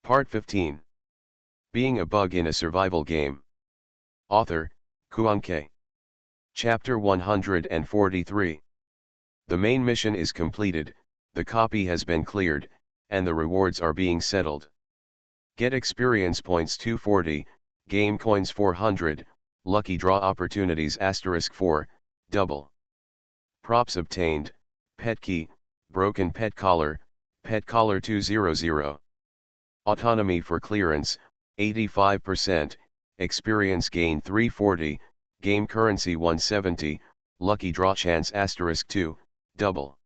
Part 15. Being a Bug in a Survival Game. Author, Kuanke. Chapter 143. The main mission is completed, the copy has been cleared, and the rewards are being settled. Get experience points 240, game coins 400, lucky draw opportunities *4, double. Props obtained, pet key, broken pet collar 200. Autonomy for clearance, 85%, experience gain 340, game currency 170, lucky draw chance *2, double.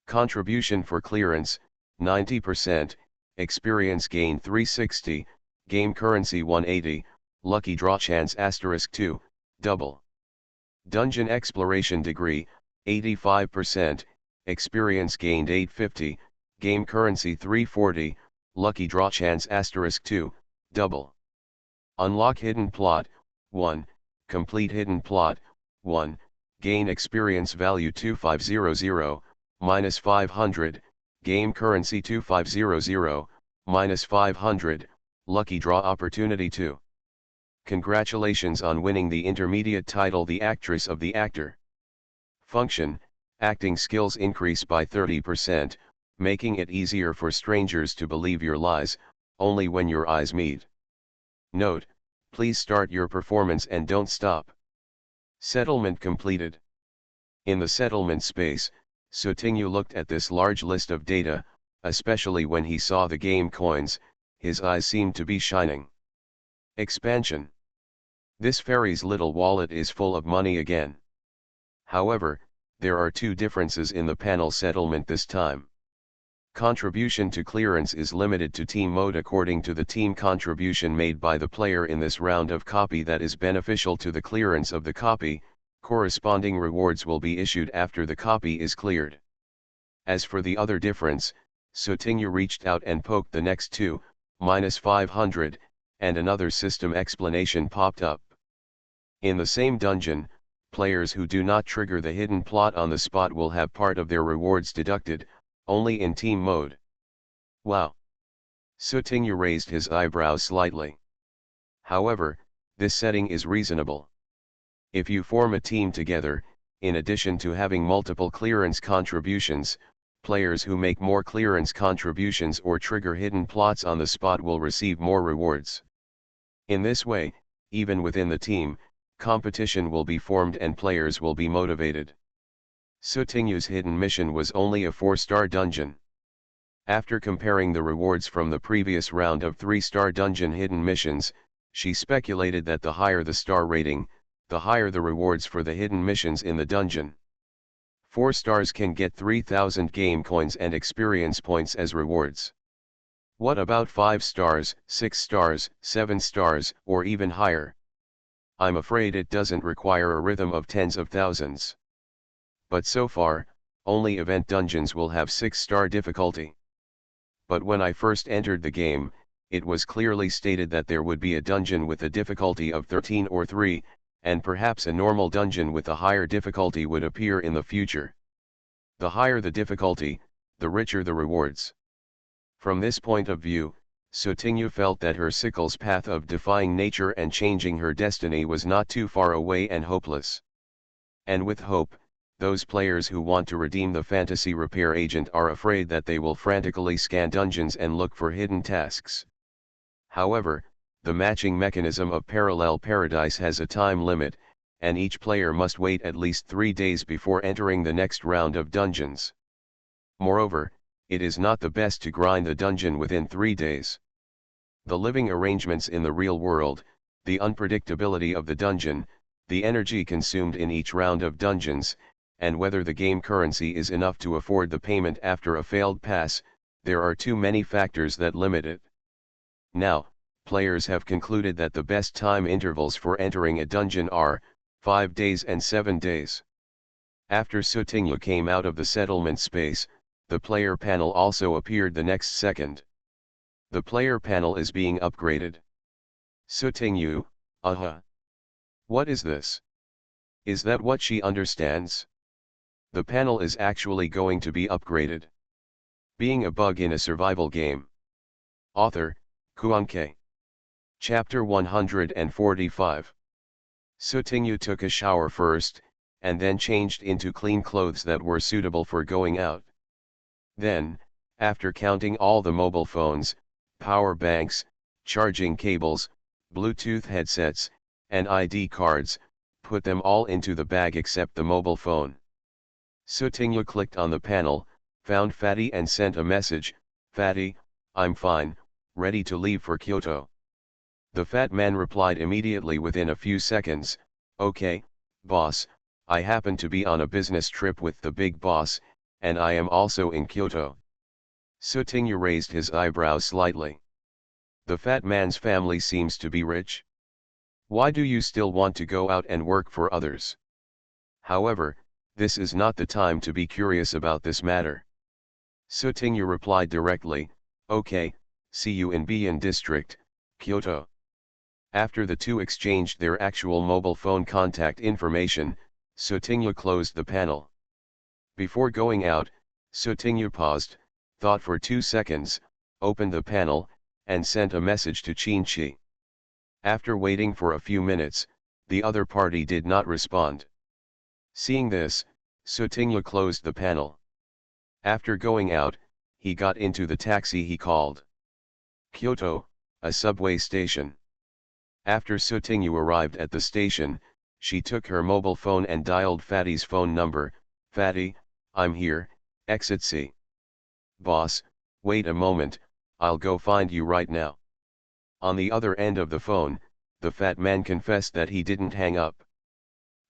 Contribution for clearance, 90%, experience gain 360, game currency 180, lucky draw chance *2, double. Dungeon exploration degree, 85%, experience gained 850, game currency 340, lucky draw chance *2, double. Unlock hidden plot, 1, complete hidden plot, 1, gain experience value 2500, minus 500, game currency 2500, minus 500, lucky draw opportunity 2. Congratulations on winning the intermediate title The Actress of the Actor. Function, acting skills increase by 30%, making it easier for strangers to believe your lies, only when your eyes meet. Note, please start your performance and don't stop. Settlement completed. In the settlement space, Sutinyu looked at this large list of data, especially when he saw the game coins, his eyes seemed to be shining. Expansion. This fairy's little wallet is full of money again. However, there are two differences in the panel settlement this time. Contribution to clearance is limited to team mode according to the team contribution made by the player in this round of copy that is beneficial to the clearance of the copy. Corresponding rewards will be issued after the copy is cleared. As for the other difference, Sutinyu reached out and poked the next two, minus 500, and another system explanation popped up. In the same dungeon, players who do not trigger the hidden plot on the spot will have part of their rewards deducted, only in team mode. Wow! Sutinyu raised his eyebrows slightly. However, this setting is reasonable. If you form a team together, in addition to having multiple clearance contributions, players who make more clearance contributions or trigger hidden plots on the spot will receive more rewards. In this way, even within the team, competition will be formed and players will be motivated. Sutinyu's hidden mission was only a 4-star dungeon. After comparing the rewards from the previous round of 3-star dungeon hidden missions, she speculated that the higher the star rating, the higher the rewards for the hidden missions in the dungeon. 4 stars can get 3000 game coins and experience points as rewards. What about 5 stars, 6 stars, 7 stars, or even higher? I'm afraid it doesn't require a rhythm of tens of thousands. But so far, only event dungeons will have 6-star difficulty. But when I first entered the game, it was clearly stated that there would be a dungeon with a difficulty of 13 or 3, and perhaps a normal dungeon with a higher difficulty would appear in the future. The higher the difficulty, the richer the rewards. From this point of view, Sutinyu felt that her sickle's path of defying nature and changing her destiny was not too far away and hopeless. And with hope, those players who want to redeem the fantasy repair agent are afraid that they will frantically scan dungeons and look for hidden tasks. However, the matching mechanism of Parallel Paradise has a time limit, and each player must wait at least 3 days before entering the next round of dungeons. Moreover, it is not the best to grind the dungeon within 3 days. The living arrangements in the real world, the unpredictability of the dungeon, the energy consumed in each round of dungeons, and whether the game currency is enough to afford the payment after a failed pass, there are too many factors that limit it. Now, players have concluded that the best time intervals for entering a dungeon are 5 days and 7 days. After Sutinyu came out of the settlement space, the player panel also appeared the next second. The player panel is being upgraded. Sutinyu, what is this? Is that what she understands? The panel is actually going to be upgraded. Being a bug in a survival game. Author, Kuanke. Chapter 145. Sutingyu took a shower first, and then changed into clean clothes that were suitable for going out. Then, after counting all the mobile phones, power banks, charging cables, Bluetooth headsets, and ID cards, put them all into the bag except the mobile phone. Sutingyu clicked on the panel, found Fatty and sent a message, "Fatty, I'm fine, ready to leave for Kyoto." The fat man replied immediately within a few seconds, "Okay, boss, I happen to be on a business trip with the big boss, and I am also in Kyoto." Sutingyu raised his eyebrows slightly. "The fat man's family seems to be rich. Why do you still want to go out and work for others?" However, this is not the time to be curious about this matter. Sutingyu replied directly, "Okay, see you in Bian district, Kyoto." After the two exchanged their actual mobile phone contact information, Sutingyu closed the panel. Before going out, Sutingyu paused, thought for 2 seconds, opened the panel, and sent a message to Qinchi. After waiting for a few minutes, the other party did not respond. Seeing this, Sutingyu closed the panel. After going out, he got into the taxi he called. Kyoto, a subway station. After Sutingyu arrived at the station, she took her mobile phone and dialed Fatty's phone number. "Fatty, I'm here, exit C." "Boss, wait a moment, I'll go find you right now." On the other end of the phone, the fat man confessed that he didn't hang up.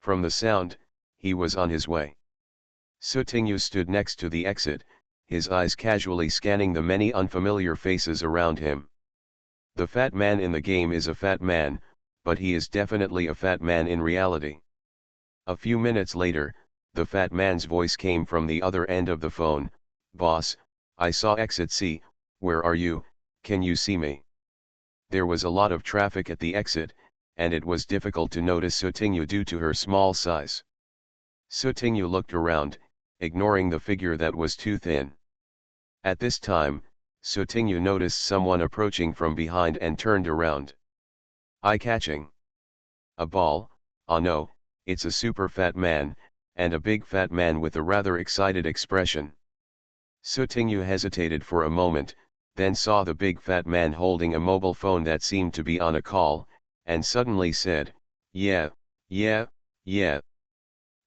From the sound, he was on his way. Sutingyu stood next to the exit, his eyes casually scanning the many unfamiliar faces around him. The fat man in the game is a fat man, but he is definitely a fat man in reality. A few minutes later, the fat man's voice came from the other end of the phone. "Boss, I saw exit C, where are you, can you see me?" There was a lot of traffic at the exit, and it was difficult to notice Sutingyu due to her small size. Sutingyu looked around, ignoring the figure that was too thin. At this time, Sutingyu noticed someone approaching from behind and turned around. Eye-catching. A ball, oh no, it's a super fat man, and a big fat man with a rather excited expression. Sutingyu hesitated for a moment, then saw the big fat man holding a mobile phone that seemed to be on a call, and suddenly said, "Yeah, yeah, yeah."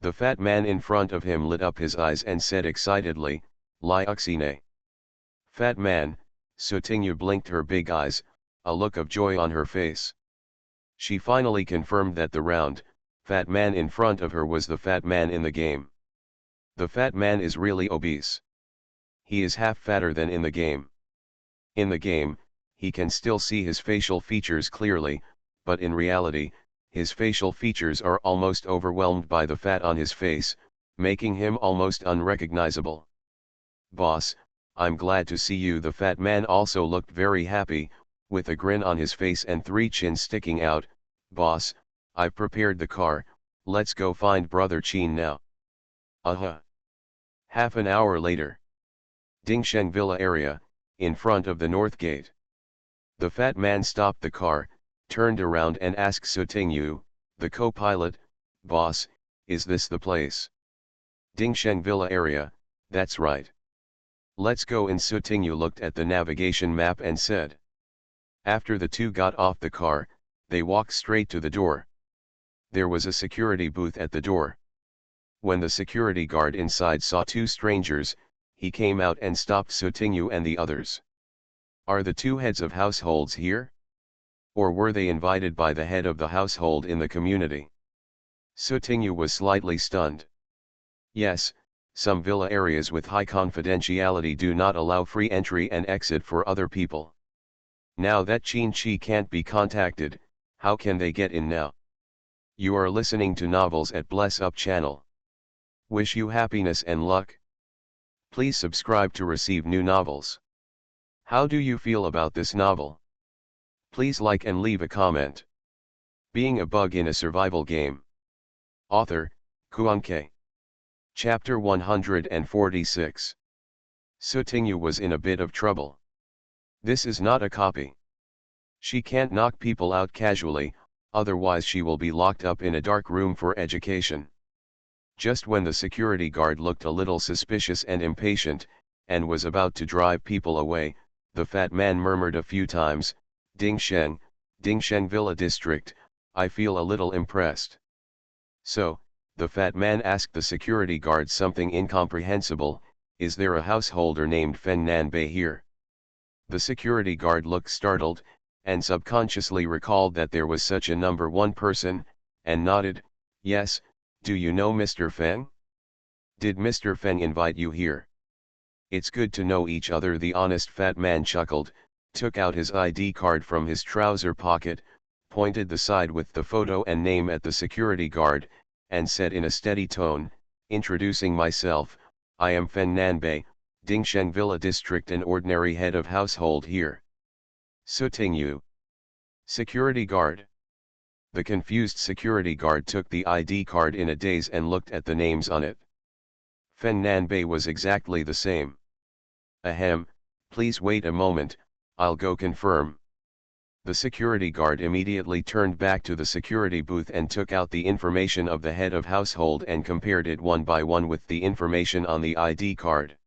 The fat man in front of him lit up his eyes and said excitedly, "Liuxine." "Fat man," Sutingyu blinked her big eyes, a look of joy on her face. She finally confirmed that the round, fat man in front of her was the fat man in the game. The fat man is really obese. He is half fatter than in the game. In the game, he can still see his facial features clearly, but in reality, his facial features are almost overwhelmed by the fat on his face, making him almost unrecognizable. "Boss, I'm glad to see you." The fat man also looked very happy, with a grin on his face and 3 chins sticking out. "Boss, I've prepared the car, let's go find Brother Qin now." Half an hour later. Dingsheng Villa area, in front of the north gate. The fat man stopped the car, turned around and asked Sutingyu, the co-pilot, "Boss, is this the place?" "Dingsheng Villa area, that's right." "Let's go in." Sutingyu looked at the navigation map and said. After the two got off the car, they walked straight to the door. There was a security booth at the door. When the security guard inside saw 2 strangers, he came out and stopped Sutingyu and the others. "Are the 2 heads of households here? Or were they invited by the head of the household in the community?" Sutingyu was slightly stunned. "Yes, some villa areas with high confidentiality do not allow free entry and exit for other people. Now that Qinchi can't be contacted, how can they get in now?" You are listening to Novels at Bless Up channel. Wish you happiness and luck. Please subscribe to receive new novels. How do you feel about this novel? Please like and leave a comment. Being a bug in a survival game. Author, Kuanke. Chapter 146. Sutingyu was in a bit of trouble. This is not a copy. She can't knock people out casually, otherwise she will be locked up in a dark room for education. Just when the security guard looked a little suspicious and impatient, and was about to drive people away, the fat man murmured a few times, Dingsheng Villa District, I feel a little impressed. So, the fat man asked the security guard something incomprehensible, is there a householder named Fen Nanbei here? The security guard looked startled, and subconsciously recalled that there was such a number one person, and nodded, yes, do you know Mr. Feng? Did Mr. Feng invite you here? It's good to know each other. The honest fat man chuckled, took out his ID card from his trouser pocket, pointed the side with the photo and name at the security guard, and said in a steady tone, introducing myself, I am Fen Nanbei, Dingsheng Villa District, an ordinary head of household here. Suting Yu. Security guard. The confused security guard took the ID card in a daze and looked at the names on it. Fen Nanbei was exactly the same. Ahem, please wait a moment, I'll go confirm. The security guard immediately turned back to the security booth and took out the information of the head of household and compared it one by one with the information on the ID card.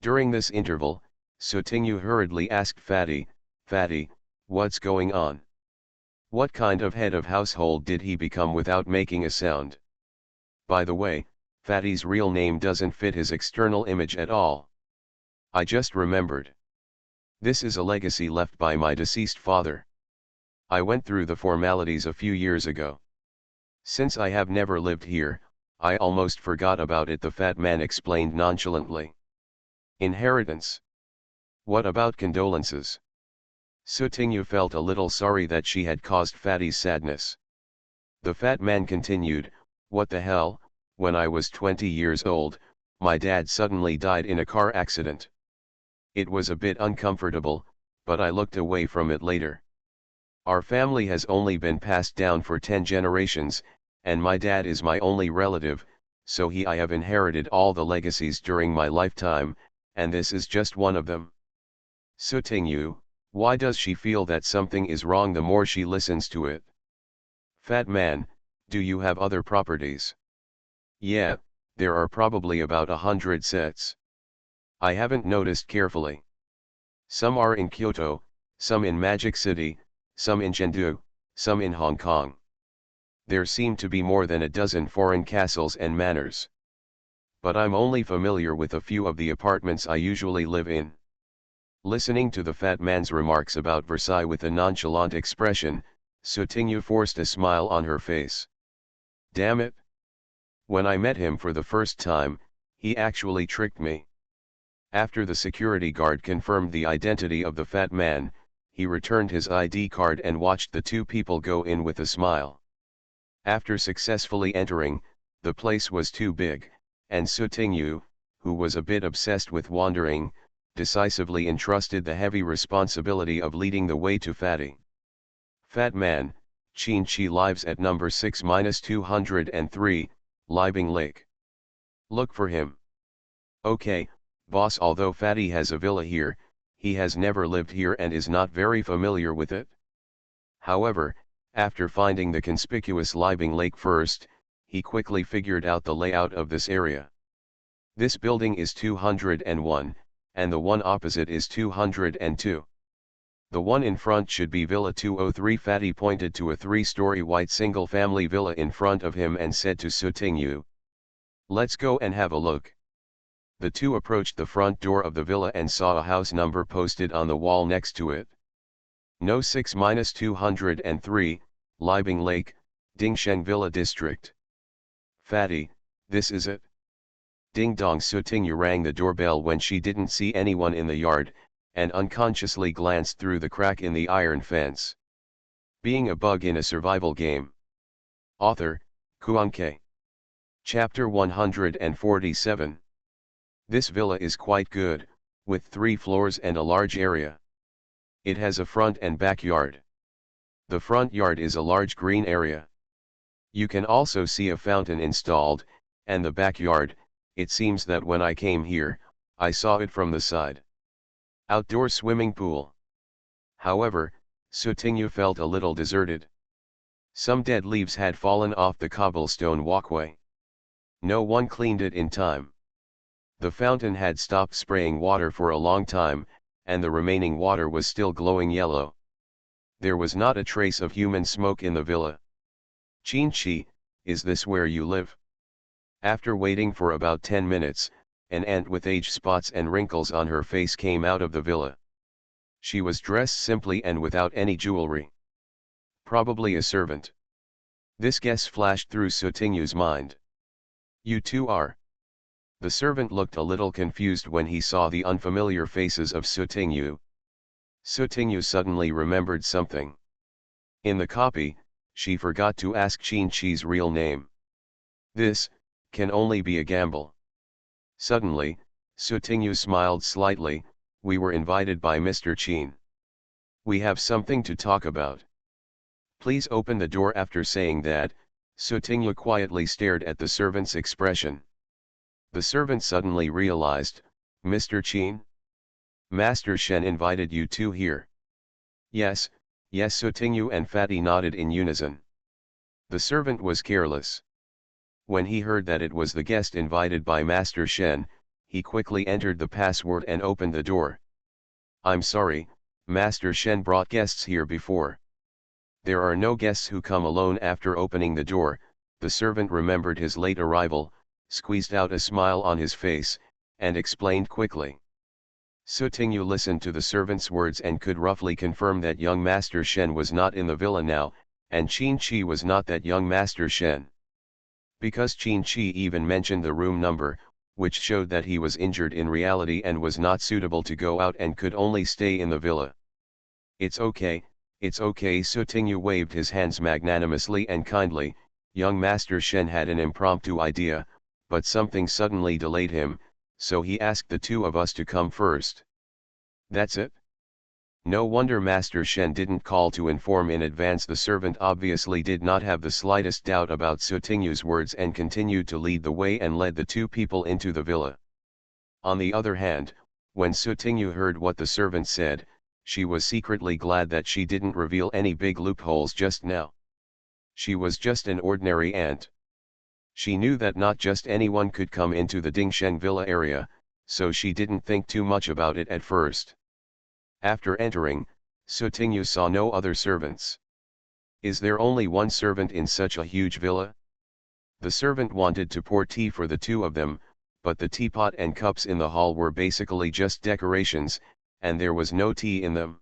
During this interval, Sutingyu hurriedly asked Fatty, what's going on? What kind of head of household did he become without making a sound? By the way, Fatty's real name doesn't fit his external image at all. I just remembered. This is a legacy left by my deceased father. I went through the formalities a few years ago. Since I have never lived here, I almost forgot about it, the fat man explained nonchalantly. Inheritance. What about condolences? Sutingyu felt a little sorry that she had caused Fatty's sadness. The fat man continued, what the hell, when I was 20 years old, my dad suddenly died in a car accident. It was a bit uncomfortable, but I looked away from it later. Our family has only been passed down for 10 generations, and my dad is my only relative, so I have inherited all the legacies during my lifetime, and this is just one of them. Sutingyu, why does she feel that something is wrong the more she listens to it? Fat man, do you have other properties? Yeah, there are probably about 100 sets. I haven't noticed carefully. Some are in Kyoto, some in Magic City, some in Chengdu, some in Hong Kong. There seem to be more than a dozen foreign castles and manors. But I'm only familiar with a few of the apartments I usually live in. Listening to the fat man's remarks about Versailles with a nonchalant expression, Sutingyu forced a smile on her face. Damn it! When I met him for the first time, he actually tricked me. After the security guard confirmed the identity of the fat man, he returned his ID card and watched the two people go in with a smile. After successfully entering, the place was too big, and Sutingyu, who was a bit obsessed with wandering, decisively entrusted the heavy responsibility of leading the way to Fatty. Fat man, Chin Chi lives at number 6-203, Libing Lake. Look for him. Okay, boss. Although Fatty has a villa here, he has never lived here and is not very familiar with it. However, after finding the conspicuous Libing Lake first, he quickly figured out the layout of this area. This building is 201, and the one opposite is 202. The one in front should be Villa 203. Fatty pointed to a 3-story white single-family villa in front of him and said to Sutingyu, let's go and have a look. The two approached the front door of the villa and saw a house number posted on the wall next to it. No 6-203, Libing Lake, Dingsheng Villa District. Fatty, this is it. Ding dong. Sutingyu rang the doorbell when she didn't see anyone in the yard, and unconsciously glanced through the crack in the iron fence. Being a bug in a survival game. Author, Kuanke. Chapter 147. This villa is quite good, with 3 floors and a large area. It has a front and backyard. The front yard is a large green area. You can also see a fountain installed, and the backyard, it seems that when I came here, I saw it from the side. Outdoor swimming pool. However, Sutinyu felt a little deserted. Some dead leaves had fallen off the cobblestone walkway. No one cleaned it in time. The fountain had stopped spraying water for a long time, and the remaining water was still glowing yellow. There was not a trace of human smoke in the villa. Chinchi, is this where you live? After waiting for about 10 minutes, an ant with age spots and wrinkles on her face came out of the villa. She was dressed simply and without any jewelry. Probably a servant. This guess flashed through Sutinyu's mind. You two are. The servant looked a little confused when he saw the unfamiliar faces of Sutinyu. Sutinyu suddenly remembered something. In the copy, she forgot to ask Chinchi's real name. This can only be a gamble. Suddenly, Sutinyu smiled slightly. We were invited by Mr. Chin. We have something to talk about. Please open the door. After saying that, Sutinyu quietly stared at the servant's expression. The servant suddenly realized, Mr. Chin? Master Shen invited you two here. Yes, yes. Sutinyu and Fatty nodded in unison. The servant was careless. When he heard that it was the guest invited by Master Shen, he quickly entered the password and opened the door. I'm sorry, Master Shen brought guests here before. There are no guests who come alone. After opening the door, the servant remembered his late arrival, squeezed out a smile on his face, and explained quickly. Sutinyu listened to the servant's words and could roughly confirm that young Master Shen was not in the villa now, and Chinchi was not that young Master Shen. Because Chinchi even mentioned the room number, which showed that he was injured in reality and was not suitable to go out and could only stay in the villa. It's okay, Sutinyu waved his hands magnanimously and kindly. Young Master Shen had an impromptu idea, but something suddenly delayed him, so he asked the two of us to come first. That's it? No wonder Master Shen didn't call to inform in advance. The servant obviously did not have the slightest doubt about Sutinyu's words and continued to lead the way and led the two people into the villa. On the other hand, when Sutinyu heard what the servant said, she was secretly glad that she didn't reveal any big loopholes just now. She was just an ordinary ant. She knew that not just anyone could come into the Dingsheng Villa area, so she didn't think too much about it at first. After entering, Sutinyu saw no other servants. Is there only one servant in such a huge villa? The servant wanted to pour tea for the two of them, but the teapot and cups in the hall were basically just decorations, and there was no tea in them.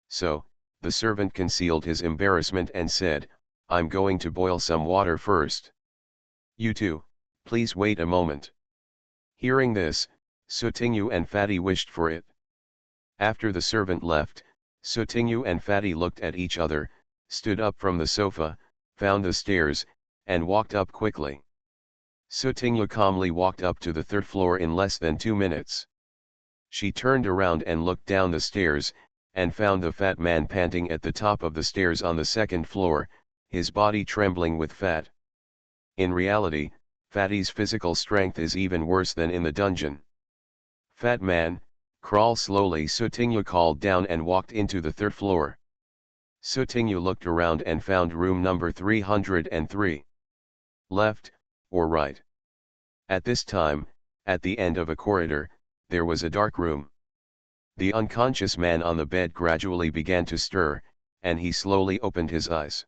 So, the servant concealed his embarrassment and said, I'm going to boil some water first. You two, please wait a moment. Hearing this, Sutinyu and Fatty wished for it. After the servant left, Sutinyu and Fatty looked at each other, stood up from the sofa, found the stairs, and walked up quickly. Sutinyu calmly walked up to the third floor in less than 2 minutes. She turned around and looked down the stairs, and found the fat man panting at the top of the stairs on the second floor, his body trembling with fat. In reality, Fatty's physical strength is even worse than in the dungeon. Fat man, crawl slowly, Sutinyu called down and walked into the third floor. Sutinyu looked around and found room number 303. Left, or right? At this time, at the end of a corridor, there was a dark room. The unconscious man on the bed gradually began to stir, and he slowly opened his eyes.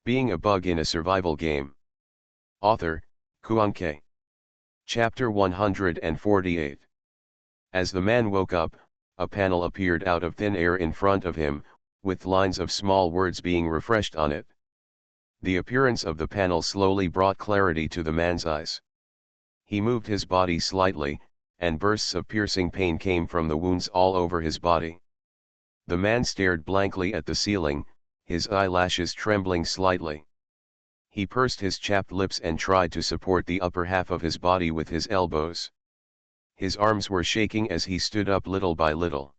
Being a bug in a survival game. Author, Kuanke. Chapter 148. As the man woke up, a panel appeared out of thin air in front of him, with lines of small words being refreshed on it. The appearance of the panel slowly brought clarity to the man's eyes. He moved his body slightly, and bursts of piercing pain came from the wounds all over his body. The man stared blankly at the ceiling, his eyelashes trembling slightly. He pursed his chapped lips and tried to support the upper half of his body with his elbows. His arms were shaking as he stood up little by little.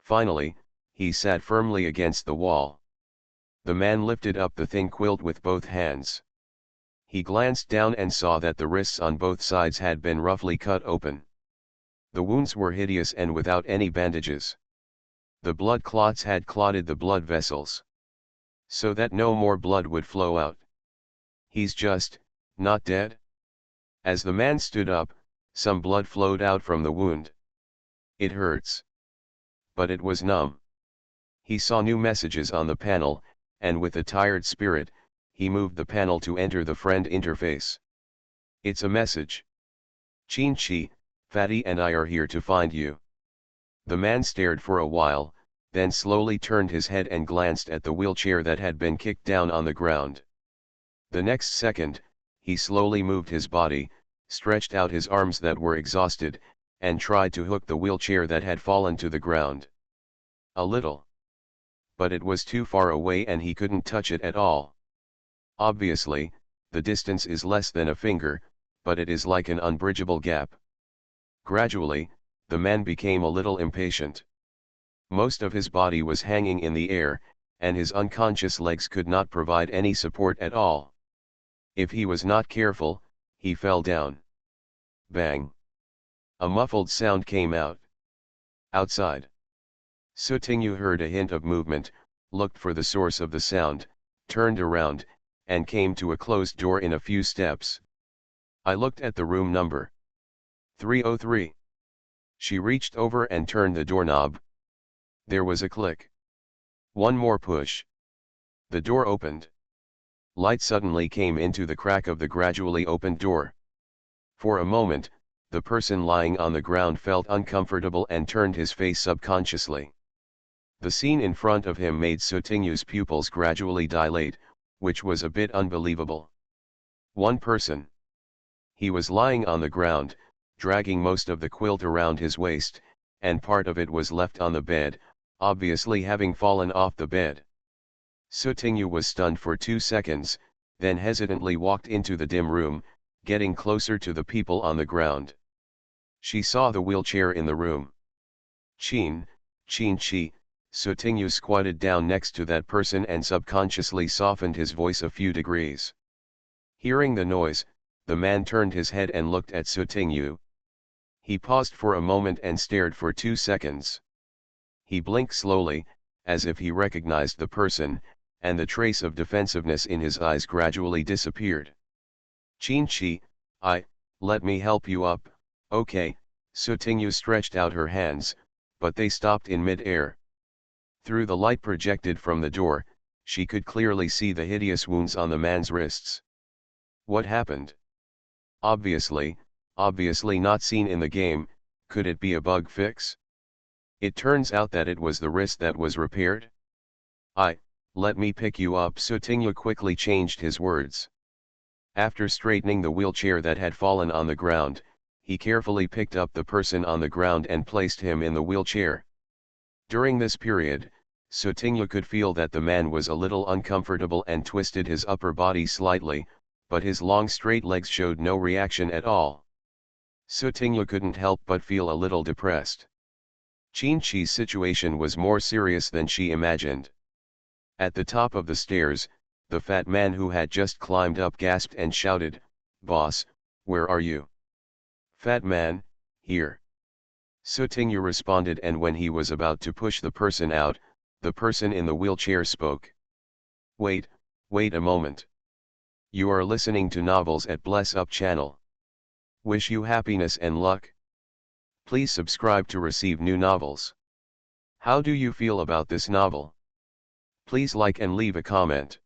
Finally, he sat firmly against the wall. The man lifted up the thin quilt with both hands. He glanced down and saw that the wrists on both sides had been roughly cut open. The wounds were hideous and without any bandages. The blood clots had clotted the blood vessels, so that no more blood would flow out. He's just not dead? As the man stood up, some blood flowed out from the wound. It hurts. But it was numb. He saw new messages on the panel, and with a tired spirit, he moved the panel to enter the friend interface. It's a message. Chin-Chi, Fatty and I are here to find you. The man stared for a while, then slowly turned his head and glanced at the wheelchair that had been kicked down on the ground. The next second, he slowly moved his body, stretched out his arms that were exhausted, and tried to hook the wheelchair that had fallen to the ground. A little. But it was too far away and he couldn't touch it at all. Obviously, the distance is less than a finger, but it is like an unbridgeable gap. Gradually, the man became a little impatient. Most of his body was hanging in the air, and his unconscious legs could not provide any support at all. If he was not careful, he fell down. Bang! A muffled sound came out. Outside. Sutingyu heard a hint of movement, looked for the source of the sound, turned around, and came to a closed door in a few steps. I looked at the room number. 303. She reached over and turned the doorknob. There was a click. One more push. The door opened. Light suddenly came into the crack of the gradually opened door. For a moment, the person lying on the ground felt uncomfortable and turned his face subconsciously. The scene in front of him made Sutingyu's pupils gradually dilate, which was a bit unbelievable. One person. He was lying on the ground, dragging most of the quilt around his waist, and part of it was left on the bed, obviously having fallen off the bed. Sutingyu was stunned for 2 seconds, then hesitantly walked into the dim room, getting closer to the people on the ground. She saw the wheelchair in the room. Chin-Chi, Sutingyu squatted down next to that person and subconsciously softened his voice a few degrees. Hearing the noise, the man turned his head and looked at Sutingyu. He paused for a moment and stared for 2 seconds. He blinked slowly, as if he recognized the person, and the trace of defensiveness in his eyes gradually disappeared. Chin-Chi, let me help you up, okay. Sutingyu stretched out her hands, but they stopped in mid-air. Through the light projected from the door, she could clearly see the hideous wounds on the man's wrists. What happened? Obviously not seen in the game. Could it be a bug fix? It turns out that it was the wrist that was repaired. Let me pick you up. Sutingyu quickly changed his words. After straightening the wheelchair that had fallen on the ground, he carefully picked up the person on the ground and placed him in the wheelchair. During this period, Sutingyu could feel that the man was a little uncomfortable and twisted his upper body slightly, but his long straight legs showed no reaction at all. Sutingyu couldn't help but feel a little depressed. Chin-Chi's situation was more serious than she imagined. At the top of the stairs, the fat man who had just climbed up gasped and shouted, "Boss, where are you?" "Fat man, here." Sutingyu responded, and when he was about to push the person out, the person in the wheelchair spoke. Wait a moment. You are listening to novels at Bless Up channel. Wish you happiness and luck. Please subscribe to receive new novels. How do you feel about this novel? Please like and leave a comment.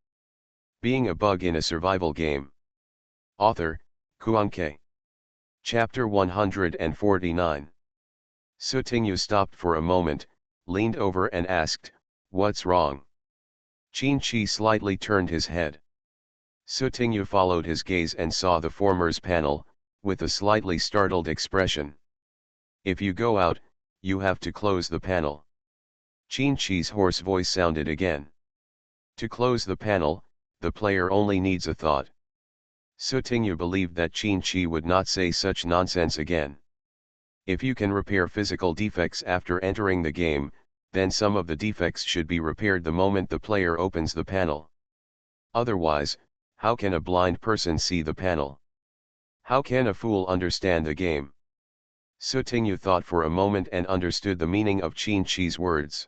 Being a bug in a survival game. Author, Kuan-K. Chapter 149. Sutingyu stopped for a moment, leaned over and asked, "What's wrong?" Chin-Chi slightly turned his head. Sutingyu followed his gaze and saw the former's panel, with a slightly startled expression. "If you go out, you have to close the panel." Chin-Chi's hoarse voice sounded again. To close the panel, the player only needs a thought. Sutingyu believed that Chin-Chi would not say such nonsense again. If you can repair physical defects after entering the game, then some of the defects should be repaired the moment the player opens the panel. Otherwise, how can a blind person see the panel? How can a fool understand the game? Sutingyu thought for a moment and understood the meaning of Qin Chi's words.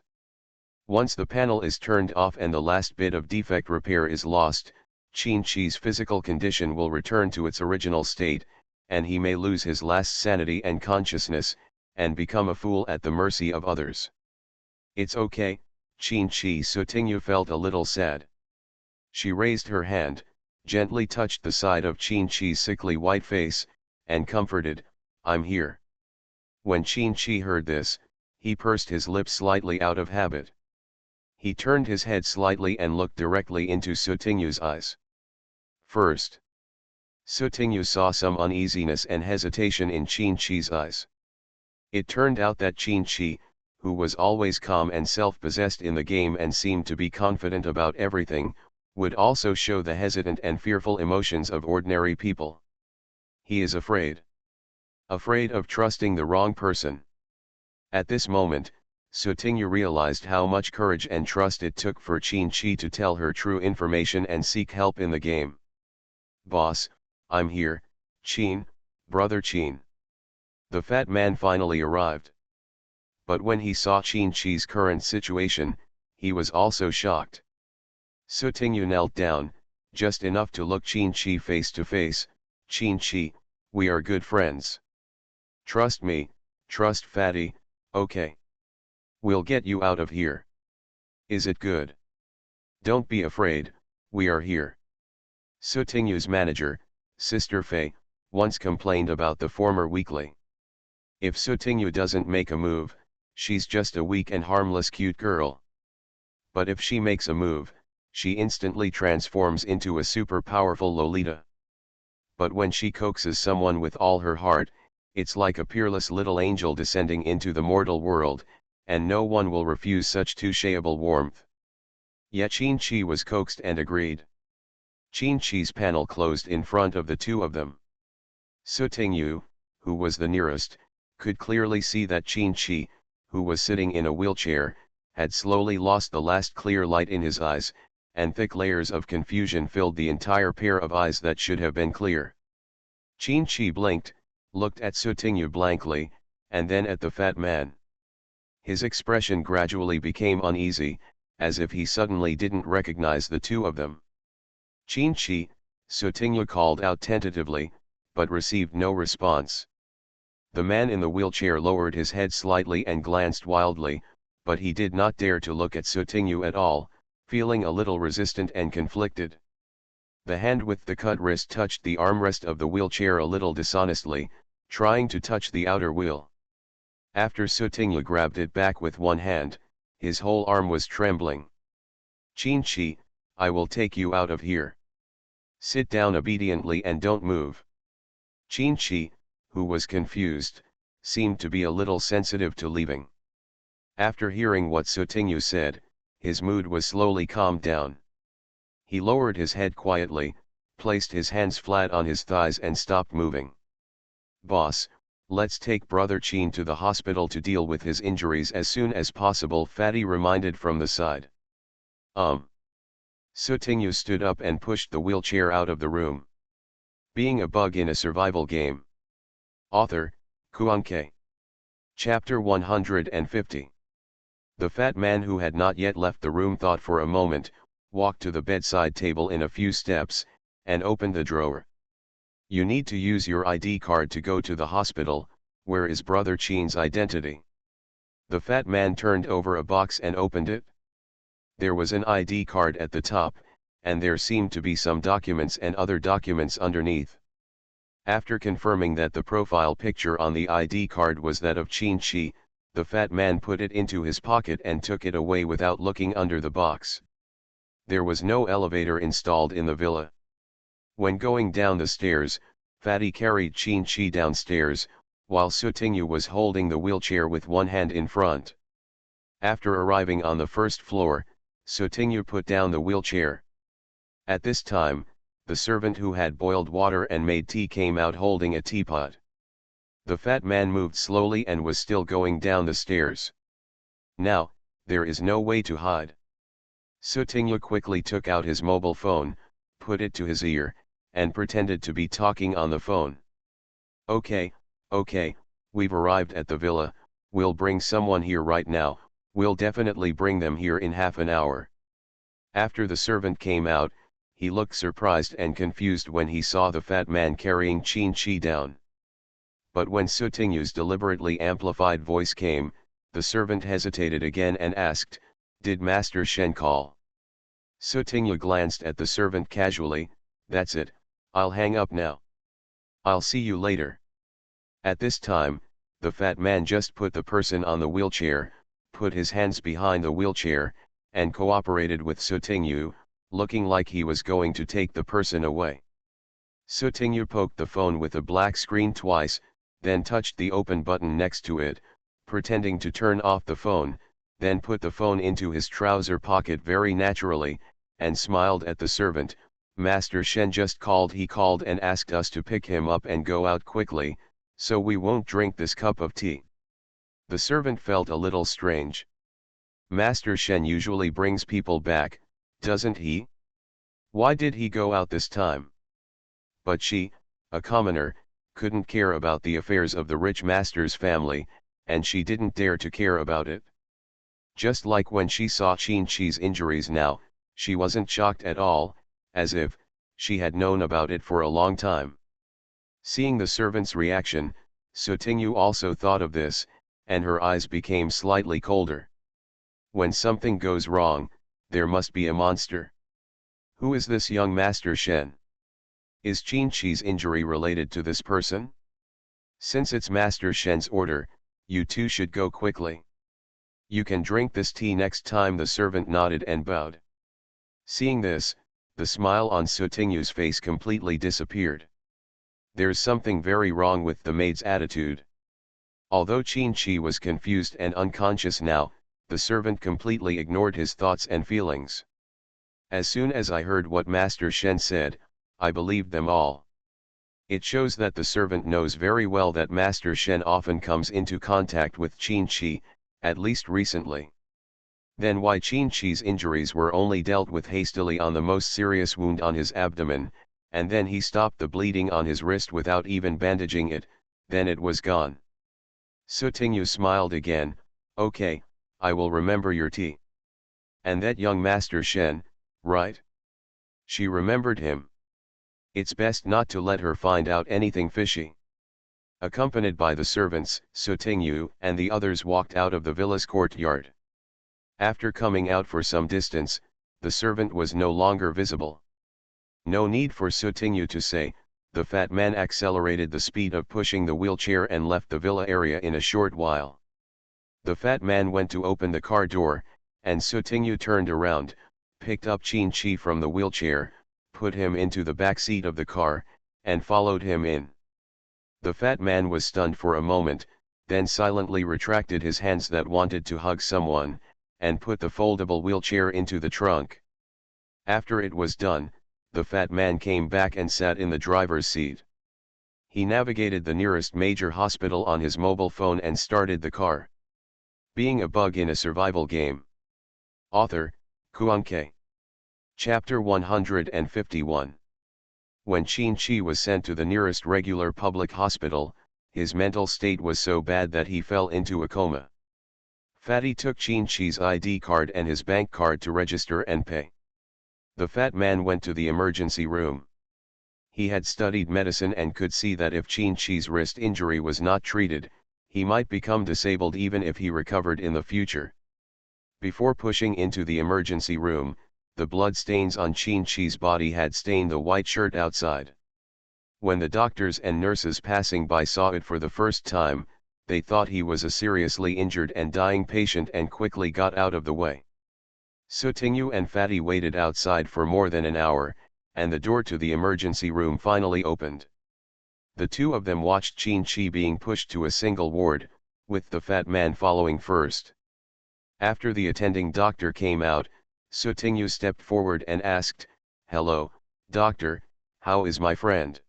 Once the panel is turned off and the last bit of defect repair is lost, Qin Chi's physical condition will return to its original state, and he may lose his last sanity and consciousness, and become a fool at the mercy of others. It's okay, Qin Chi. Sutingyu felt a little sad. She raised her hand, gently touched the side of Qin Chi's sickly white face, and comforted, I'm here. When Qin Chi heard this, he pursed his lips slightly out of habit. He turned his head slightly and looked directly into Sutingyu's eyes. First, Sutingyu saw some uneasiness and hesitation in Qin Chi's eyes. It turned out that Qin Chi, who was always calm and self-possessed in the game and seemed to be confident about everything, would also show the hesitant and fearful emotions of ordinary people. He is afraid. Afraid of trusting the wrong person. At this moment, Sutingyu realized how much courage and trust it took for Qin Chi to tell her true information and seek help in the game. Boss, I'm here, Qin, brother Qin. The fat man finally arrived. But when he saw Qin Chi's current situation, he was also shocked. Sutingyu knelt down, just enough to look Qin Chi face to face. Qin Chi, we are good friends. Trust me, trust Fatty, okay? We'll get you out of here. Is it good? Don't be afraid, we are here. Sutingyu's manager, Sister Fei, once complained about the former weakly. If Sutingyu doesn't make a move, she's just a weak and harmless cute girl. But if she makes a move, she instantly transforms into a super powerful Lolita. But when she coaxes someone with all her heart, it's like a peerless little angel descending into the mortal world, and no one will refuse such touchable warmth. Yet Qin Chi was coaxed and agreed. Qin Chi's panel closed in front of the two of them. Sutingyu, who was the nearest, could clearly see that Qin Chi, who was sitting in a wheelchair, had slowly lost the last clear light in his eyes, and thick layers of confusion filled the entire pair of eyes that should have been clear. Qin Chi blinked, looked at Sutingyu blankly, and then at the fat man. His expression gradually became uneasy, as if he suddenly didn't recognize the two of them. Qin Chi, Sutingyu called out tentatively, but received no response. The man in the wheelchair lowered his head slightly and glanced wildly, but he did not dare to look at Sutingyu at all, feeling a little resistant and conflicted. The hand with the cut wrist touched the armrest of the wheelchair a little dishonestly, trying to touch the outer wheel. After Sutingyu grabbed it back with one hand, his whole arm was trembling. Qin Chi, I will take you out of here. Sit down obediently and don't move. Qin Chi, who was confused, seemed to be a little sensitive to leaving. After hearing what Sutingyu said, his mood was slowly calmed down. He lowered his head quietly, placed his hands flat on his thighs and stopped moving. Boss, let's take brother Qin to the hospital to deal with his injuries as soon as possible, Fatty reminded from the side. Sutingyu stood up and pushed the wheelchair out of the room. Being a bug in a survival game. Author, Kuanke. Chapter 150. The fat man who had not yet left the room thought for a moment, walked to the bedside table in a few steps, and opened the drawer. You need to use your ID card to go to the hospital. Where is brother Qin's identity? The fat man turned over a box and opened it. There was an ID card at the top, and there seemed to be some documents and other documents underneath. After confirming that the profile picture on the ID card was that of Qin Chi, the fat man put it into his pocket and took it away without looking under the box. There was no elevator installed in the villa. When going down the stairs, Fatty carried Qin Chi downstairs, while Sutingyu was holding the wheelchair with one hand in front. After arriving on the first floor, Sutingyu put down the wheelchair. At this time, the servant who had boiled water and made tea came out holding a teapot. The fat man moved slowly and was still going down the stairs. Now, there is no way to hide. Sutingyu quickly took out his mobile phone, put it to his ear, and pretended to be talking on the phone. Okay, we've arrived at the villa, we'll bring someone here right now, we'll definitely bring them here in half an hour. After the servant came out, he looked surprised and confused when he saw the fat man carrying Qin-Chi down. But when Sutingyu's deliberately amplified voice came, the servant hesitated again and asked, "Did Master Shen call?" Sutingyu glanced at the servant casually, "That's it, I'll hang up now. I'll see you later." At this time, the fat man just put the person on the wheelchair, put his hands behind the wheelchair, and cooperated with Sutingyu, looking like he was going to take the person away. Sutingyu poked the phone with a black screen twice, then touched the open button next to it, pretending to turn off the phone, then put the phone into his trouser pocket very naturally, and smiled at the servant. "Master Shen just called. He called and asked us to pick him up and go out quickly, so we won't drink this cup of tea." The servant felt a little strange. Master Shen usually brings people back, doesn't he? Why did he go out this time? But she, a commoner, couldn't care about the affairs of the rich master's family, and she didn't dare to care about it. Just like when she saw Qin-Chi's injuries now, she wasn't shocked at all, as if she had known about it for a long time. Seeing the servant's reaction, Sutingyu also thought of this, and her eyes became slightly colder. When something goes wrong, there must be a monster. Who is this young Master Shen? Is Qin-Chi's injury related to this person? Since it's Master Shen's order, you two should go quickly. You can drink this tea next time. The servant nodded and bowed. Seeing this, the smile on Sutingyu's face completely disappeared. There's something very wrong with the maid's attitude. Although Qin-Chi was confused and unconscious now, the servant completely ignored his thoughts and feelings. As soon as I heard what Master Shen said, I believed them all. It shows that the servant knows very well that Master Shen often comes into contact with Qin-Chi, at least recently. Then why Qin-Chi's injuries were only dealt with hastily on the most serious wound on his abdomen, and then he stopped the bleeding on his wrist without even bandaging it, then it was gone. Sutingyu smiled again, "Okay, I will remember your tea. And that young Master Shen, right?" She remembered him. It's best not to let her find out anything fishy. Accompanied by the servants, Sutingyu and the others walked out of the villa's courtyard. After coming out for some distance, the servant was no longer visible. No need for Sutingyu to say, the fat man accelerated the speed of pushing the wheelchair and left the villa area in a short while. The fat man went to open the car door, and Sutingyu turned around, picked up Qin-Chi from the wheelchair, put him into the back seat of the car, and followed him in. The fat man was stunned for a moment, then silently retracted his hands that wanted to hug someone, and put the foldable wheelchair into the trunk. After it was done, the fat man came back and sat in the driver's seat. He navigated the nearest major hospital on his mobile phone and started the car. Being a bug in a survival game. Author, Kuan-Ke. Chapter 151. When Qin-Chi was sent to the nearest regular public hospital, his mental state was so bad that he fell into a coma. Fatty took Qin-Chi's ID card and his bank card to register and pay. The fat man went to the emergency room. He had studied medicine and could see that if Qin-Chi's wrist injury was not treated, he might become disabled even if he recovered in the future. Before pushing into the emergency room, the blood stains on Qin-Chi's body had stained the white shirt outside. When the doctors and nurses passing by saw it for the first time, they thought he was a seriously injured and dying patient and quickly got out of the way. Sutingyu and Fatty waited outside for more than an hour, and the door to the emergency room finally opened. The two of them watched Qin-Chi being pushed to a single ward, with the fat man following first. After the attending doctor came out, Sutingyu stepped forward and asked, "Hello, doctor, how is my friend?"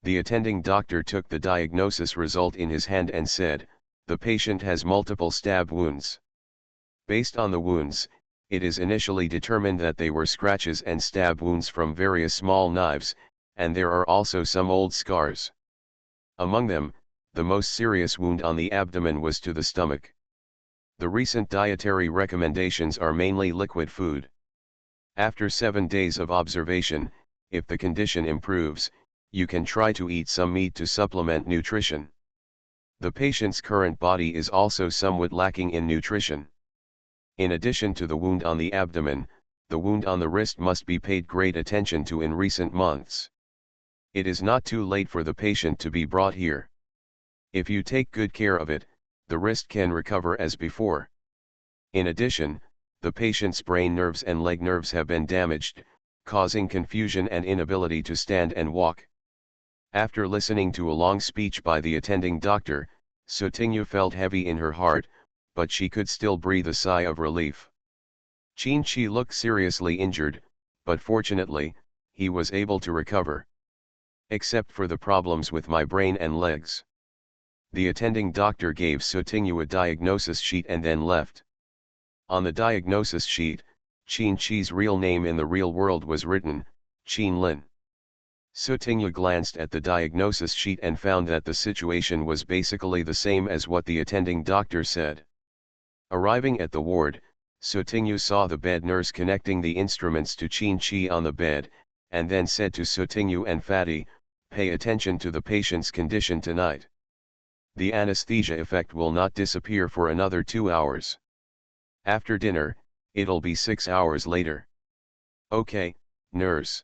The attending doctor took the diagnosis result in his hand and said, "The patient has multiple stab wounds. Based on the wounds, it is initially determined that they were scratches and stab wounds from various small knives, and there are also some old scars. Among them, The most serious wound on the abdomen was to the stomach. The recent dietary recommendations are mainly liquid food. After 7 days of observation, if the condition improves, you can try to eat some meat to supplement nutrition. The patient's current body is also somewhat lacking in nutrition. In addition to the wound on the abdomen, the wound on the wrist must be paid great attention to in recent months. It is not too late for the patient to be brought here. If you take good care of it, the wrist can recover as before. In addition, the patient's brain nerves and leg nerves have been damaged, causing confusion and inability to stand and walk. After listening to a long speech by the attending doctor, Sotingyu felt heavy in her heart, but she could still breathe a sigh of relief. Qin-Chi looked seriously injured, but fortunately, he was able to recover. Except for the problems with my brain and legs. The attending doctor gave Sotingyu a diagnosis sheet and then left. On the diagnosis sheet, Qin-Chi's real name in the real world was written, Qin Lin. Sotingyu glanced at the diagnosis sheet and found that the situation was basically the same as what the attending doctor said. Arriving at the ward, Sotingyu saw the bed nurse connecting the instruments to Qin-Chi on the bed, and then said to Sotingyu and Fatty, "Pay attention to the patient's condition tonight. The anesthesia effect will not disappear for another 2 hours. After dinner, it'll be 6 hours later." "Okay, nurse."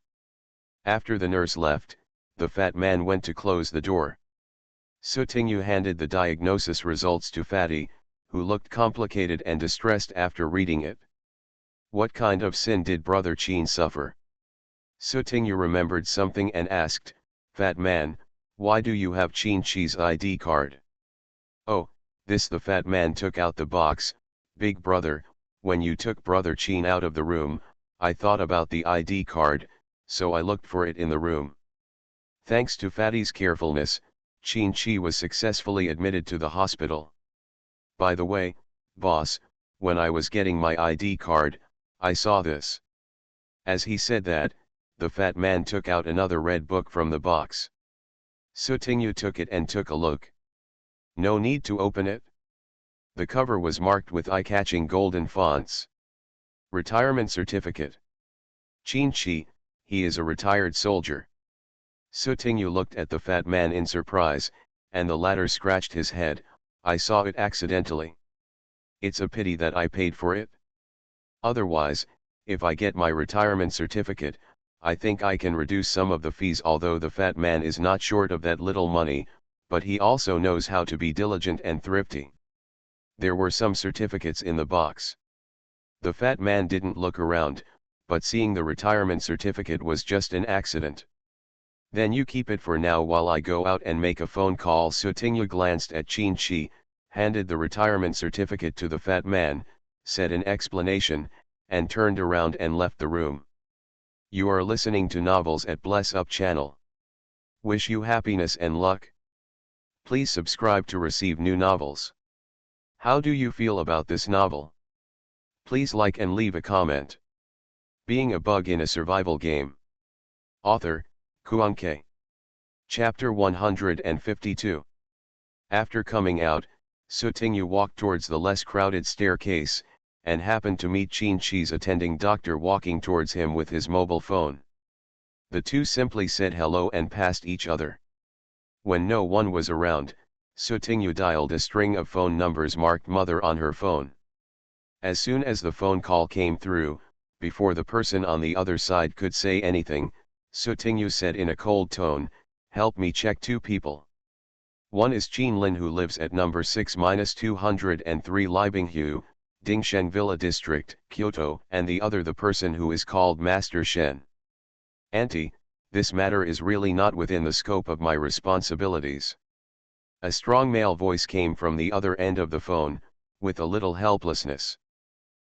After the nurse left, the fat man went to close the door. Sotingyu handed the diagnosis results to Fatty, who looked complicated and distressed after reading it. What kind of sin did Brother Qin suffer? Sotingyu remembered something and asked, "Fat man, why do you have Qin-Chi's ID card?" "Oh, this." The fat man took out the box. "Big brother, when you took Brother Qin out of the room, I thought about the ID card, so I looked for it in the room." Thanks to Fatty's carefulness, Qin-Chi was successfully admitted to the hospital. "By the way, boss, when I was getting my ID card, I saw this." As he said that, the fat man took out another red book from the box. Sotingyu took it and took a look. No need to open it. The cover was marked with eye-catching golden fonts. Retirement certificate. Qin-Chi, he is a retired soldier. Sotingyu looked at the fat man in surprise, and the latter scratched his head. "I saw it accidentally. It's a pity that I paid for it. Otherwise, if I get my retirement certificate, I think I can reduce some of the fees." Although the fat man is not short of that little money, but he also knows how to be diligent and thrifty. There were some certificates in the box. The fat man didn't look around, but seeing the retirement certificate was just an accident. "Then you keep it for now while I go out and make a phone call." Sotingyu glanced at Qin-Chi, handed the retirement certificate to the fat man, said an explanation, and turned around and left the room. You are listening to Novels at Bless Up channel. Wish you happiness and luck. Please subscribe to receive new novels. How do you feel about this novel? Please like and leave a comment. Being a Bug in a Survival Game. Author, Kuanke. Chapter 152. After coming out, Sotingyu walked towards the less crowded staircase, and happened to meet Qin-Chi's attending doctor walking towards him with his mobile phone. The two simply said hello and passed each other. When no one was around, Sotingyu dialed a string of phone numbers marked Mother on her phone. As soon as the phone call came through, before the person on the other side could say anything, Sotingyu said in a cold tone, "Help me check 2 people. One is Qin Lin, who lives at number 6-203 Libinghu, Dingsheng Villa District, Kyoto, and the other the person who is called Master Shen. Auntie, this matter is really not within the scope of my responsibilities." A strong male voice came from the other end of the phone, with a little helplessness.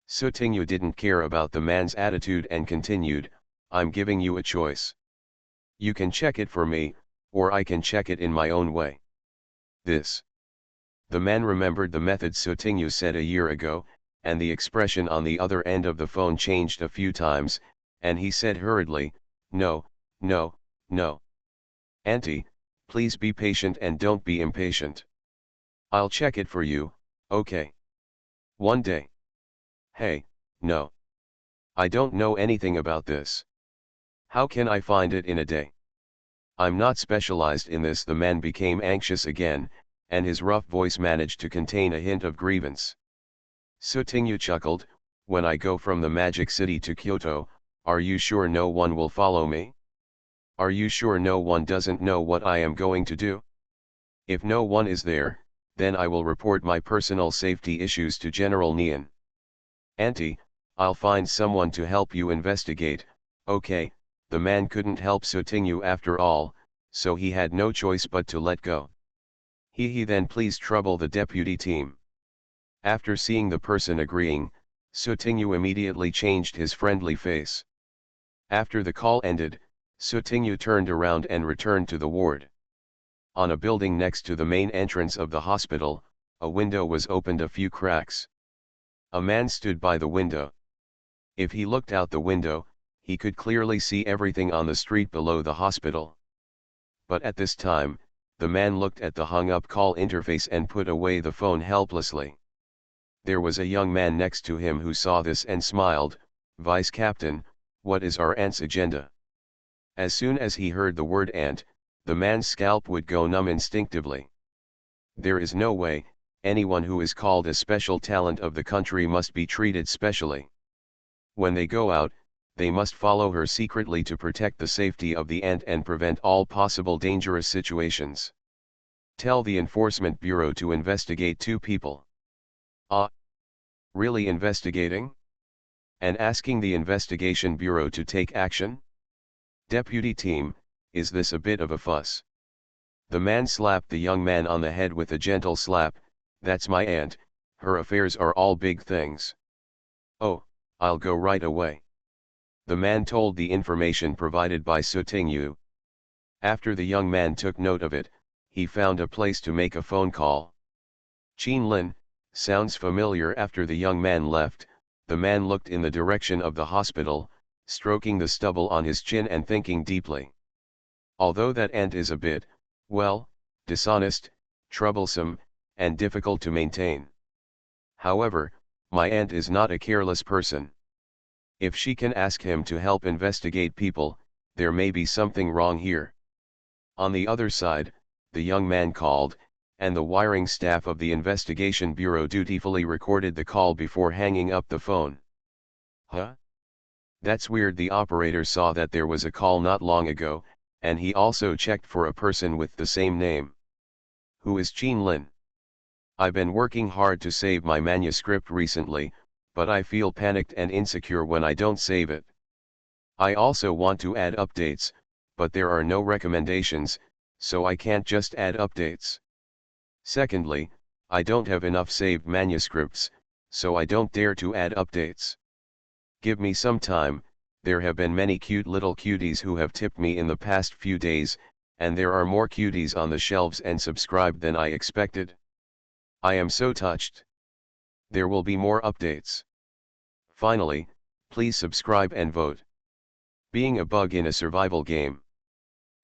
Sotingyu didn't care about the man's attitude and continued, "I'm giving you a choice. You can check it for me, or I can check it in my own way." This. The man remembered the method Sotingyu said a year ago, and the expression on the other end of the phone changed a few times, and he said hurriedly, "No, no, no. Auntie, Please be patient and don't be impatient. I'll check it for you, okay? One day. Hey, no. I don't know anything about this. How can I find it in a day? I'm not specialized in this. The man became anxious again, and his rough voice managed to contain a hint of grievance. Sutinyu chuckled, when I go from the magic city to Kyoto, are you sure no one will follow me? Are you sure no one doesn't know what I am going to do? If no one is there, then I will report my personal safety issues to General Nian. Auntie, I'll find someone to help you investigate. Okay, the man couldn't help Sutinyu after all, so he had no choice but to let go. He then please trouble the deputy team. After seeing the person agreeing, Sutinyu immediately changed his friendly face. After the call ended, Sutinyu turned around and returned to the ward. On a building next to the main entrance of the hospital, a window was opened a few cracks. A man stood by the window. If he looked out the window, he could clearly see everything on the street below the hospital. But at this time, the man looked at the hung-up call interface and put away the phone helplessly. There was a young man next to him who saw this and smiled. Vice Captain, what is our aunt's agenda? As soon as he heard the word aunt, the man's scalp would go numb instinctively. There is no way, anyone who is called a special talent of the country must be treated specially. When they go out, they must follow her secretly to protect the safety of the aunt and prevent all possible dangerous situations. Tell the Enforcement Bureau to investigate 2 people. Really investigating? And asking the Investigation Bureau to take action? Deputy team, is this a bit of a fuss? The man slapped the young man on the head with a gentle slap. That's my aunt, her affairs are all big things. Oh, I'll go right away. The man told the information provided by Sutinyu. After the young man took note of it, he found a place to make a phone call. Qinlin, sounds familiar. After the young man left, the man looked in the direction of the hospital, stroking the stubble on his chin and thinking deeply. Although that aunt is a bit, well, dishonest, troublesome, and difficult to maintain. However, my aunt is not a careless person. If she can ask him to help investigate people, there may be something wrong here. On the other side, the young man called, and the wiring staff of the Investigation Bureau dutifully recorded the call before hanging up the phone. Huh? That's weird. The operator saw that there was a call not long ago, and he also checked for a person with the same name. Who is Qinlin? I've been working hard to save my manuscript recently, but I feel panicked and insecure when I don't save it. I also want to add updates, but there are no recommendations, so I can't just add updates. Secondly, I don't have enough saved manuscripts, so I don't dare to add updates. Give me some time. There have been many cute little cuties who have tipped me in the past few days, and there are more cuties on the shelves and subscribed than I expected. I am so touched. There will be more updates. Finally, please subscribe and vote. Being a bug in a survival game.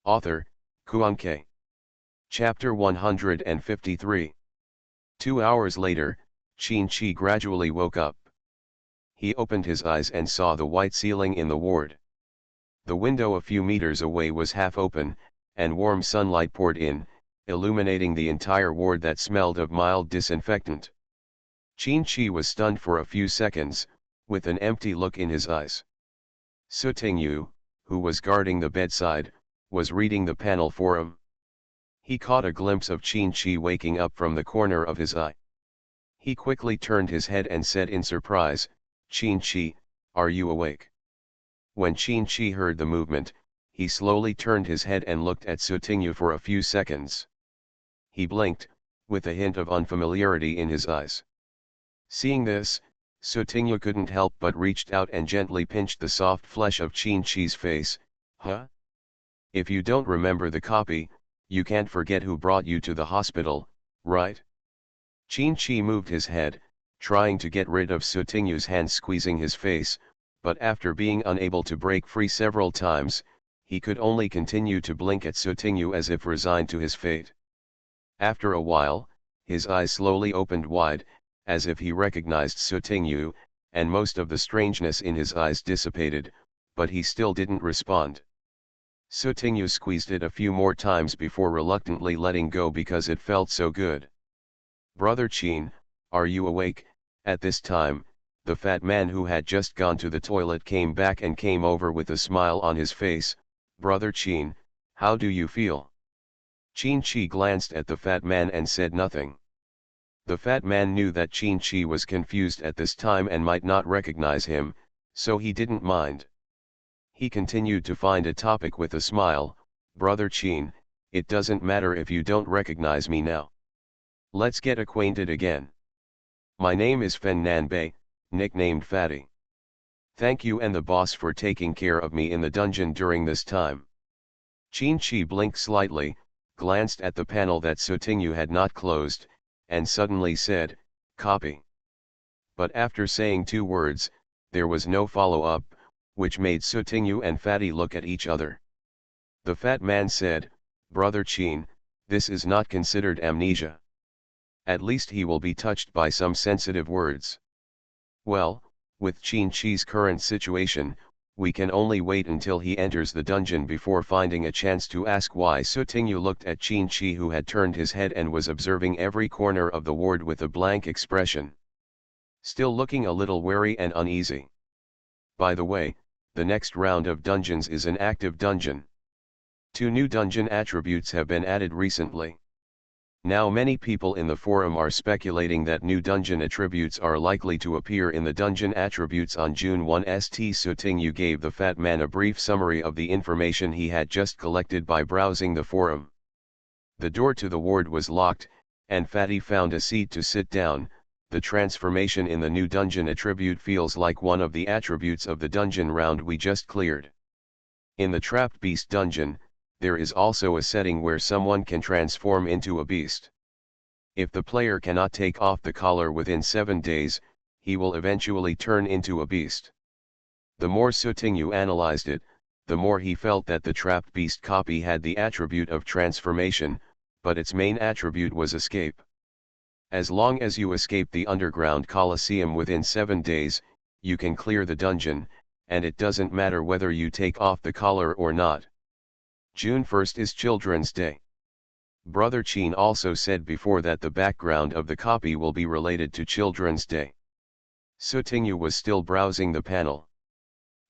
Author, Kuanke. Chapter 153. 2 hours later, Qin-Chi gradually woke up. He opened his eyes and saw the white ceiling in the ward. The window a few meters away was half open, and warm sunlight poured in, illuminating the entire ward that smelled of mild disinfectant. Qin-Chi was stunned for a few seconds, with an empty look in his eyes. Sutinyu, who was guarding the bedside, was reading the panel for him. He caught a glimpse of Qin-Chi waking up from the corner of his eye. He quickly turned his head and said in surprise, "Qin-Chi, are you awake?" When Qin-Chi heard the movement, he slowly turned his head and looked at Sutinyu for a few seconds. He blinked, with a hint of unfamiliarity in his eyes. Seeing this, Sutinyu couldn't help but reached out and gently pinched the soft flesh of Qin-Chi's face. Huh? If you don't remember the copy, you can't forget who brought you to the hospital, right? Qin-Chi moved his head, trying to get rid of Sutinyu's hand squeezing his face, but after being unable to break free several times, he could only continue to blink at Sotingyu as if resigned to his fate. After a while, his eyes slowly opened wide, as if he recognized Sotingyu, and most of the strangeness in his eyes dissipated, but he still didn't respond. Sotingyu squeezed it a few more times before reluctantly letting go because it felt so good. "Brother Chin, are you awake?" At this time, the fat man who had just gone to the toilet came back and came over with a smile on his face. "Brother Chin, how do you feel?" Chin Chi glanced at the fat man and said nothing. The fat man knew that Chin Chi was confused at this time and might not recognize him, so he didn't mind. He continued to find a topic with a smile. "Brother Chin, it doesn't matter if you don't recognize me now. Let's get acquainted again. My name is Fen Nanbei, nicknamed Fatty. Thank you and the boss for taking care of me in the dungeon during this time." Chin Chi blinked slightly, glanced at the panel that Sotingyu had not closed, and suddenly said, "Copy." But after saying 2 words, there was no follow-up, which made Sotingyu and Fatty look at each other. The fat man said, "Brother Chin, this is not considered amnesia. At least he will be touched by some sensitive words." Well, with Chin Chi's current situation, we can only wait until he enters the dungeon before finding a chance to ask why. Sotingyu looked at Chin Chi, who had turned his head and was observing every corner of the ward with a blank expression, still looking a little wary and uneasy. By the way, the next round of dungeons is an active dungeon. 2 new dungeon attributes have been added recently. Now many people in the forum are speculating that new dungeon attributes are likely to appear in the dungeon attributes on June 1. Sotingyu gave the fat man a brief summary of the information he had just collected by browsing the forum. The door to the ward was locked, and Fatty found a seat to sit down. The transformation in the new dungeon attribute feels like one of the attributes of the dungeon round we just cleared. In the Trapped Beast dungeon, there is also a setting where someone can transform into a beast. If the player cannot take off the collar within 7 days, he will eventually turn into a beast. The more Sotingyu analyzed it, the more he felt that the Trapped Beast copy had the attribute of transformation, but its main attribute was escape. As long as you escape the underground coliseum within 7 days, you can clear the dungeon, and it doesn't matter whether you take off the collar or not. June 1st is Children's Day. Brother Chin also said before that the background of the copy will be related to Children's Day. Sotingyu was still browsing the panel.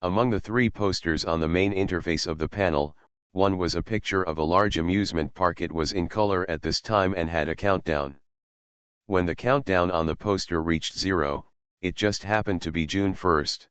Among the 3 posters on the main interface of the panel, one was a picture of a large amusement park. It was in color at this time and had a countdown. When the countdown on the poster reached 0, it just happened to be June 1st.